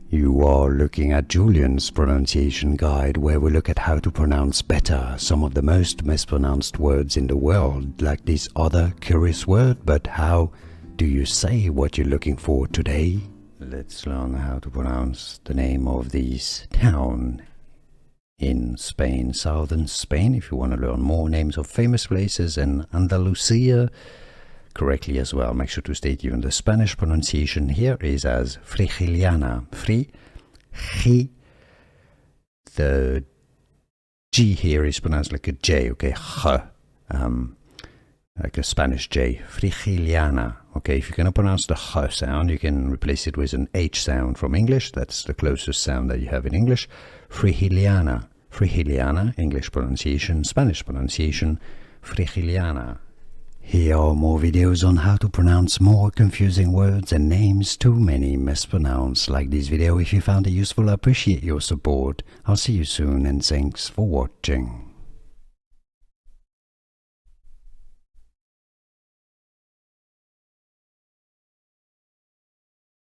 You are looking at Julian's pronunciation guide, where we look at how to pronounce better some of the most mispronounced words in the world, like this other curious word. But how do you say what you're looking for today? Let's learn how to pronounce the name of this town in Spain, southern Spain. If you want to learn more names of famous places in Andalusia correctly as well, make sure to state even the Spanish pronunciation here is as Frigiliana. The G here is pronounced like a J, okay, like a Spanish J, Frigiliana. Okay, if you're going to pronounce the H sound, you can replace it with an H sound from English. That's the closest sound that you have in English. Frigiliana, English pronunciation, Spanish pronunciation, Frigiliana. Here are more videos on how to pronounce more confusing words and names too many mispronounced. Like this video if you found it useful. I appreciate your support. I'll see you soon and thanks for watching.